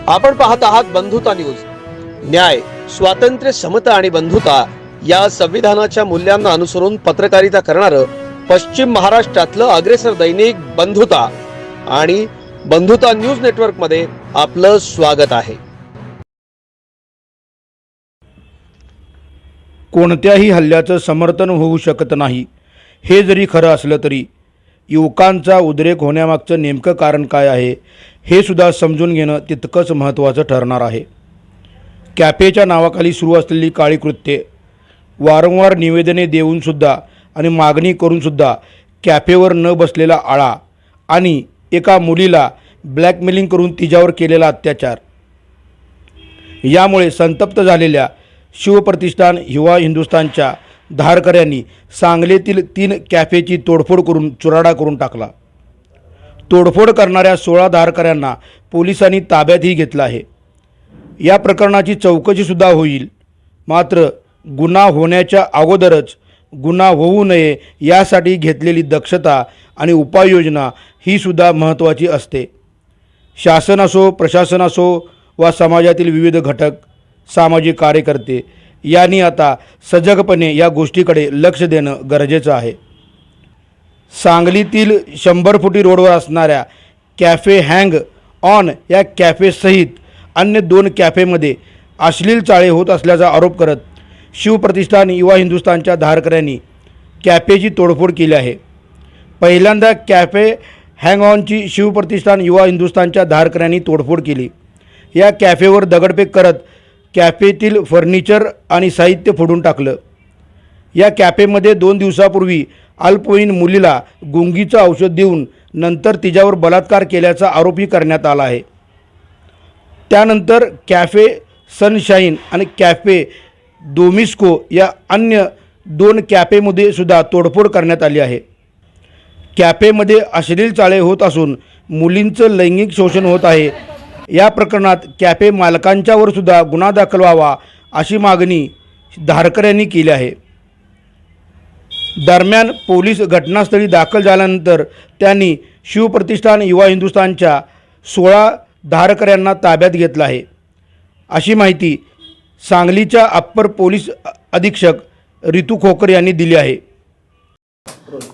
आपण पाहत आहात बंधुता न्यूज। न्याय, स्वातंत्र्य, समता आणि बंधुता या संविधानाच्या मूल्यांना अनुसरून पत्रकारिता करणारं पश्चिम महाराष्ट्रातलं अग्रेसर दैनिक बंधुता आणि बंधुता न्यूज नेटवर्क मध्ये आपलं स्वागत आहे। कोणत्याही हल्ल्याचं समर्थन होऊ शकत नाही हे जरी खरं असलं तरी युवकांचा उद्रेक होण्यामागचं नेमकं कारण काय आहे हे सुद्धा समजून घेणं तितकंच महत्त्वाचं ठरणार आहे। कॅफेच्या नावाखाली सुरू असलेली काळी कृत्ये, वारंवार निवेदने देऊनसुद्धा आणि मागणी करूनसुद्धा कॅफेवर न बसलेला आळा आणि एका मुलीला ब्लॅकमेलिंग करून तिच्यावर केलेला अत्याचार, यामुळे संतप्त झालेल्या शिवप्रतिष्ठान युवा हिंदुस्थानच्या धारकऱ्यांनी सांगलीतील 3 कॅफेची तोडफोड करून चुराडा करून टाकला। तोडफोड करणाऱ्या 16 धारकऱ्यांना पोलिसांनी ताब्यातही घेतलं आहे। या प्रकरणाची चौकशीसुद्धा होईल, मात्र गुन्हा होण्याच्या अगोदरच गुन्हा होऊ नये यासाठी घेतलेली दक्षता आणि उपाययोजना ही सुद्धा महत्त्वाची असते। शासन असो, प्रशासन असो वा समाजातील विविध घटक, सामाजिक कार्यकर्ते यांनी आता सजगपणे या गोष्टीकडे लक्ष देणं गरजेचं आहे। सांगलीतील 100 फुटी रोडवर असणाऱ्या कॅफे हँग ऑन या कॅफेसहित अन्य 2 कॅफेमध्ये अश्लील चाळे होत असल्याचा आरोप करत शिवप्रतिष्ठान युवा हिंदुस्थानच्या धारकऱ्यांनी कॅफेची तोडफोड केली आहे। पहिल्यांदा कॅफे हँग ऑनची शिवप्रतिष्ठान युवा हिंदुस्थानच्या धारकऱ्यांनी तोडफोड केली। या कॅफेवर दगडफेक करत कॅफेतील फर्निचर आणि साहित्य फोडून टाकलं। या कॅफेमध्ये 2 दिवसापूर्वी अल्पवयीन मुलीला गुंगीचं औषध देऊन नंतर तिच्यावर बलात्कार केल्याचा आरोपही करण्यात आला आहे। त्यानंतर कॅफे सनशाईन आणि कॅफे डोमिस्को या अन्य 2 कॅफेमध्ये सुद्धा तोडफोड करण्यात आली आहे। कॅफेमध्ये अश्लील चाळे होत असून मुलींचं लैंगिक शोषण होत आहे। या प्रकरणात कॅफे मालकांच्यावर सुद्धा गुन्हा दाखल व्हावा अशी मागणी धारकऱ्यांनी केली आहे। दरम्यान पोलीस घटनास्थळी दाखल झाल्यानंतर त्यांनी शिवप्रतिष्ठान युवा हिंदुस्थानच्या 16 धारकऱ्यांना ताब्यात घेतलं आहे, अशी माहिती सांगलीच्या अप्पर पोलीस अधीक्षक रितू खोकर यांनी दिली आहे।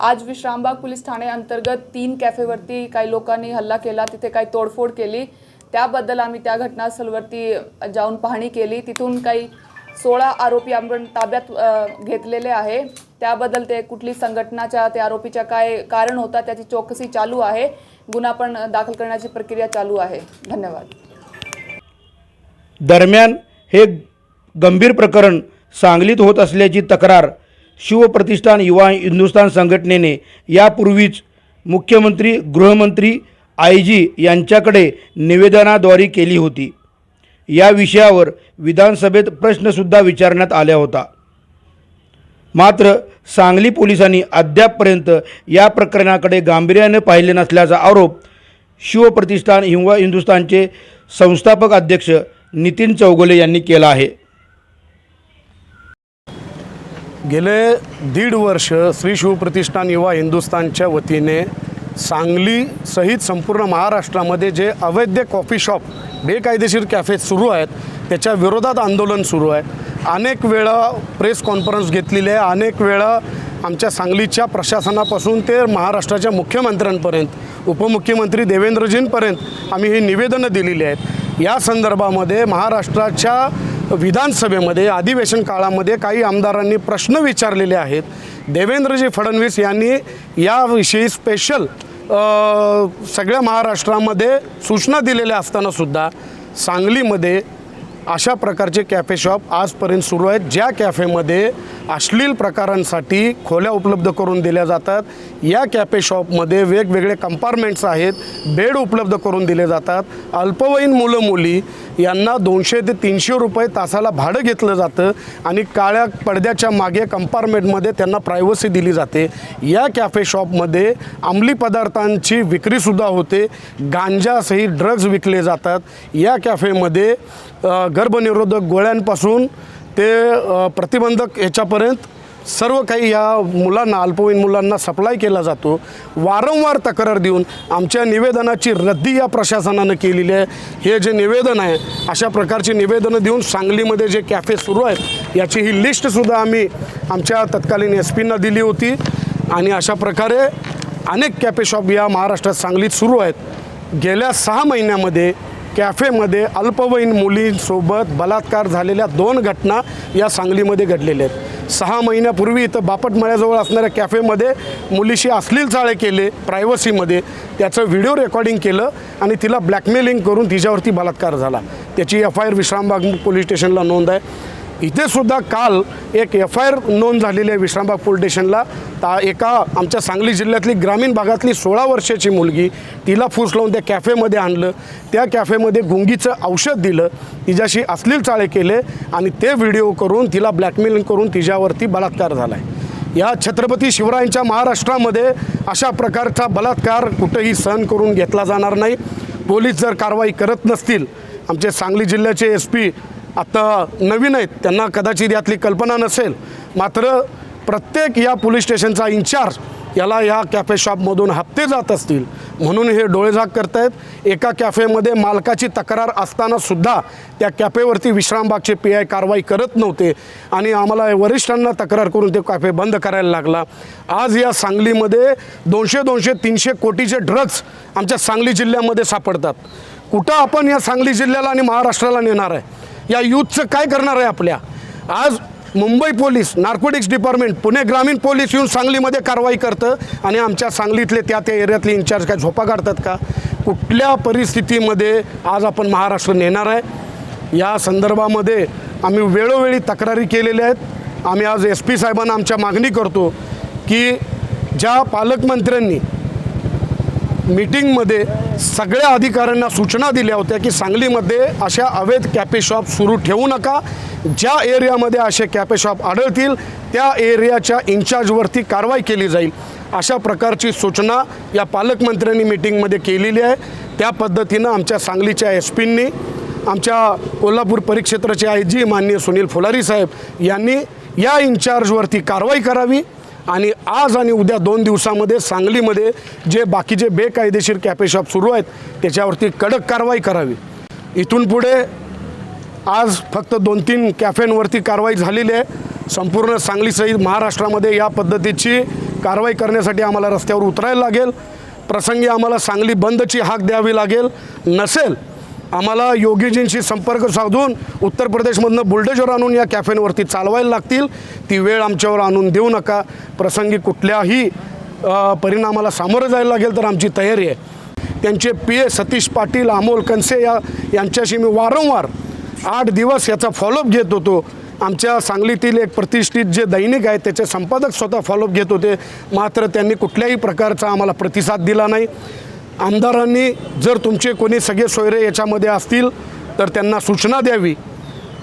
आज विश्रामबाग पोलीस ठाणे अंतर्गत 3 कॅफेवरती काही लोकांनी हल्ला केला, तिथे काही तोडफोड केली। त्याबद्दल आम्ही त्या घटनास्थळावरती जाऊन पाहणी केली। तिथून काही 16 आरोपी आपण ताब्यात घेतलेले आहे। त्याबद्दल ते कुठली संघटनाच्या ते आरोपीच्या काय कारण होता त्याची चौकशी चालू आहे। गुन्हा पण दाखल करण्याची प्रक्रिया चालू आहे। धन्यवाद। दरम्यान हे गंभीर प्रकरण सांगलीत होत असल्याची तक्रार शिवप्रतिष्ठान युवा हिंदुस्थान संघटनेने यापूर्वीच मुख्यमंत्री, गृहमंत्री, IG यांच्याकडे निवेदनाद्वारे केली होती। या विषयावर विधानसभेत प्रश्नसुद्धा विचारण्यात आला होता, मात्र सांगली पोलिसांनी अद्यापपर्यंत या प्रकरणाकडे गांभीर्याने पाहिले नसल्याचा आरोप शिवप्रतिष्ठान युवा हिंदुस्थानचे संस्थापक अध्यक्ष नितीन चौगुले यांनी केला आहे। गेले 1.5 वर्ष श्री शिवप्रतिष्ठान युवा हिंदुस्थानच्या वतीने सांगली सहित संपूर्ण महाराष्ट्रामध्ये जे अवैध कॉफी शॉप, बेकायदेशीर कॅफे सुरू आहेत त्याच्या विरोधात आंदोलन सुरू आहे। अनेक वेळा प्रेस कॉन्फरन्स घेतलेली आहे, अनेक वेळा आमच्या सांगलीच्या प्रशासनापासून ते महाराष्ट्राच्या मुख्यमंत्र्यांपर्यंत, उपमुख्यमंत्री देवेंद्रजींपर्यंत आम्ही ही निवेदनं दिलेली आहेत। या संदर्भामध्ये महाराष्ट्राच्या विधानसभेमध्ये अधिवेशन काळामध्ये काही आमदारांनी प्रश्न विचारलेले आहेत। देवेंद्रजी फडणवीस यांनी याविषयी स्पेशल सगळ्या महाराष्ट्रामध्ये सूचना दिलेल्या असतानासुद्धा सांगलीमध्ये अशा प्रकारचे कॅफे शॉप आजपर्यंत सुरू आहेत, ज्या कॅफेमध्ये अश्लील प्रकारांसाठी खोल्या उपलब्ध करून दिल्या जातात। या कॅफे शॉपमध्ये वेगवेगळे कंपार्टमेंट्स आहेत, बेड उपलब्ध करून दिले जातात। अल्पवयीन मुलं मुली यांना 200 ते 300 रुपये तासाला भाडं घेतलं जातं आणि काळ्या पडद्याच्या मागे कंपार्टमेंटमध्ये त्यांना प्रायव्हसी दिली जाते। या कॅफे शॉपमध्ये अंमली पदार्थांची विक्रीसुद्धा होते, गांजासहित ड्रग्ज विकले जातात। या कॅफेमध्ये गर्भनिरोधक गोळ्यांपासून ते प्रतिबंधक ह्याच्यापर्यंत सर्व काही या मुलांना, अल्पवयीन मुलांना सप्लाय केला जातो. वारंवार तक्रार देऊन आमच्या निवेदनाची रद्दी या प्रशासनानं केलेली आहे. हे जे निवेदन आहे, अशा प्रकारची निवेदनं देऊन सांगलीमध्ये जे कॅफे सुरू आहेत याची ही लिस्टसुद्धा आम्ही आमच्या तत्कालीन SP-ना दिली होती. आणि अशा प्रकारे अनेक कॅफे शॉप या महाराष्ट्रात सांगलीत सुरू आहेत. गेल्या 6 महिन्यामध्ये कॅफेमध्ये अल्पवयीन मुलींसोबत बलात्कार झालेल्या 2 घटना या सांगलीमध्ये घडलेल्या आहेत. 6 महिन्यापूर्वी इथं बापटमळ्याजवळ असणाऱ्या कॅफेमध्ये मुलीशी अश्लील चाळे केले प्रायव्हसीमध्ये, त्याचं व्हिडिओ रेकॉर्डिंग केलं आणि तिला ब्लॅकमेलिंग करून तिच्यावरती बलात्कार झाला. त्याची FIR विश्रामबाग पोलीस स्टेशनला नोंद आहे. इथे सुद्धा काल एक FIR नोंद झालेली आहे विश्रामबाग पोलीस स्टेशनला. एका आमच्या सांगली जिल्ह्यातली ग्रामीण भागातली 16 वर्षाची मुलगी, तिला फूस लावून त्या कॅफेमध्ये आणलं, त्या कॅफेमध्ये गुंगीचं औषध दिलं, तिच्याशी अश्लील चाळे केले आणि ते व्हिडिओ करून तिला ब्लॅकमेलिंग करून तिच्यावरती बलात्कार झाला आहे. या छत्रपती शिवरायांच्या महाराष्ट्रामध्ये अशा प्रकारचा बलात्कार कुठेही सहन करून घेतला जाणार नाही. पोलीस जर कारवाई करत नसतील, आमचे सांगली जिल्ह्याचे SP आता नवीन आहेत, त्यांना कदाचित यातली कल्पना नसेल, मात्र प्रत्येक या पोलीस स्टेशनचा इन्चार्ज याला या कॅफे शॉपमधून हप्ते जात असतील म्हणून हे डोळेझाक करतायत. एका कॅफेमध्ये मालकाची तक्रार असतानासुद्धा त्या कॅफेवरती विश्रामबागचे PI कारवाई करत नव्हते आणि आम्हाला वरिष्ठांना तक्रार करून ते कॅफे बंद करायला लागला. आज या सांगलीमध्ये 200-300 कोटीचे ड्रग्ज आमच्या सांगली जिल्ह्यामध्ये सापडतात. कुठं आपण या सांगली जिल्ह्याला आणि महाराष्ट्राला नेणार आहे? या यूथचं काय करणार आहे आपल्या? आज Mumbai police, narcotics department, Pune ग्रामीण पोलीस येऊन सांगलीमध्ये कारवाई करतं आणि आमच्या सांगलीतले त्या एरियातले इन्चार्ज काय झोपा काढतात का? कुठल्या परिस्थितीमध्ये आज आपण महाराष्ट्र नेणार आहे? या संदर्भामध्ये आम्ही वेळोवेळी तक्रारी केलेल्या आहेत. आम्ही आज SP साहेबांना आमच्या मागणी करतो की ज्या पालकमंत्र्यांनी मीटिंगमध्ये सगळ्या अधिकाऱ्यांना सूचना दिल्या होत्या की सांगलीमध्ये अशा अवैध कॅफे शॉप सुरू ठेवू नका, ज्या एरियामध्ये असे कॅफे शॉप आढळतील त्या एरियाच्या इन्चार्जवरती कारवाई केली जाईल, अशा प्रकारची सूचना या पालकमंत्र्यांनी मीटिंगमध्ये केलेली आहे. त्या पद्धतीनं आमच्या सांगलीच्या SP-नी, आमच्या कोल्हापूर परिक्षेत्राचे IG माननीय सुनील फुलारी साहेब यांनी या इन्चार्जवरती कारवाई करावी आणि आज आणि उद्या 2 दिवसामध्ये सांगलीमध्ये जे बाकीचे बेकायदेशीर कॅफे शॉप सुरू आहेत त्याच्यावरती कडक कारवाई करावी. इथून पुढे आज फक्त 2-3 कॅफेंवरती कारवाई झालेली आहे. संपूर्ण सांगलीसहित महाराष्ट्रामध्ये या पद्धतीची कारवाई करण्यासाठी आम्हाला रस्त्यावर उतरायला लागेल. प्रसंगी आम्हाला सांगली बंदची हाक द्यावी लागेल. नसेल आम्हाला योगीजींशी संपर्क साधून उत्तर प्रदेशमधनं बुलडोजर आणून या कॅफेंवरती चालवायला लागतील. ती वेळ आमच्यावर आणून देऊ नका. प्रसंगी कुठल्याही परिणामाला सामोरं जायला लागेल तर आमची तयारी आहे. त्यांचे PA सतीश पाटील, अमोल कनसे यांच्याशी मी वारंवार 8 दिवस याचा फॉलोअप घेत होतो. आमच्या सांगलीतील एक प्रतिष्ठित जे दैनिक आहे त्याचे संपादक स्वतः फॉलोअप घेत होते, मात्र त्यांनी कुठल्याही प्रकारचा आम्हाला प्रतिसाद दिला नाही. आमदारांनी जर तुमचे कोणी सगळे सोयरे याच्यामध्ये असतील तर त्यांना सूचना द्यावी.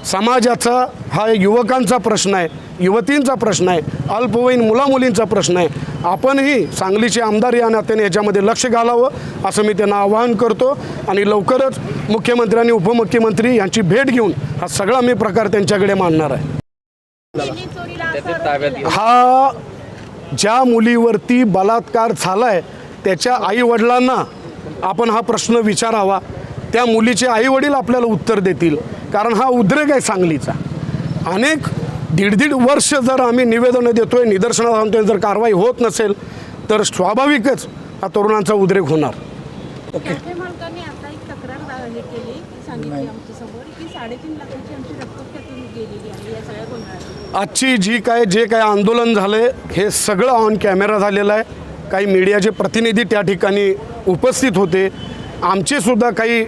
समाजाचा हा युवकांचा प्रश्न आहे, युवतींचा प्रश्न आहे, अल्पवयीन मुलामुलींचा प्रश्न आहे. आपणही सांगलीचे आमदार या नात्याने याच्यामध्ये लक्ष घालावं असं मी त्यांना आवाहन करतो आणि लवकरच मुख्यमंत्री आणि उपमुख्यमंत्री यांची भेट घेऊन हा सगळा मी प्रकार त्यांच्याकडे मांडणार आहे. हा ज्या मुलीवरती बलात्कार झाला आहे त्याच्या आईवडिलांना आपण हा प्रश्न विचारावा. त्या मुलीचे आईवडील आपल्याला उत्तर देतील, कारण हा उद्रेक आहे सांगलीचा. अनेक 1.5 वर्ष जर आम्ही निवेदनं देतोय, निदर्शनास आणतोय, जर कारवाई होत नसेल तर स्वाभाविकच हा तरुणांचा उद्रेक होणार. कॅफे मालकांनी आता एक तक्रार केली, सांगितली आमच्यासमोर की 3.5 लाखाची आमची रक्कम त्यातून गेलेली आहे या सगळ्या गोंधळात. आजची जे काय आंदोलन झालं हे सगळं ऑन कॅमेरा झालेलं आहे. काही मीडियाचे प्रतिनिधी त्या ठिकाणी उपस्थित होते. आमचेसुद्धा काही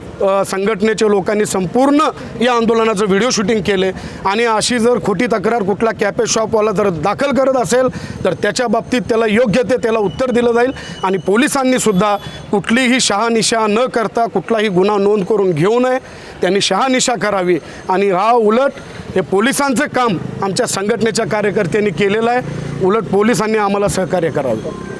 संघटनेच्या लोकांनी संपूर्ण या आंदोलनाचं व्हिडिओ शूटिंग केले आणि अशी जर खोटी तक्रार कुठला कॅफे शॉपवाला जर दाखल करत असेल तर त्याच्या बाबतीत त्याला योग्य ते त्याला उत्तर दिलं जाईल. आणि पोलिसांनीसुद्धा कुठलीही शहानिशा न करता कुठलाही गुन्हा नोंद करून घेऊ नये, त्यांनी शहानिशा करावी. आणि हा उलट हे पोलिसांचं काम आमच्या संघटनेच्या कार्यकर्त्यांनी केलेलं आहे. उलट पोलिसांनी आम्हाला सहकार्य करावं.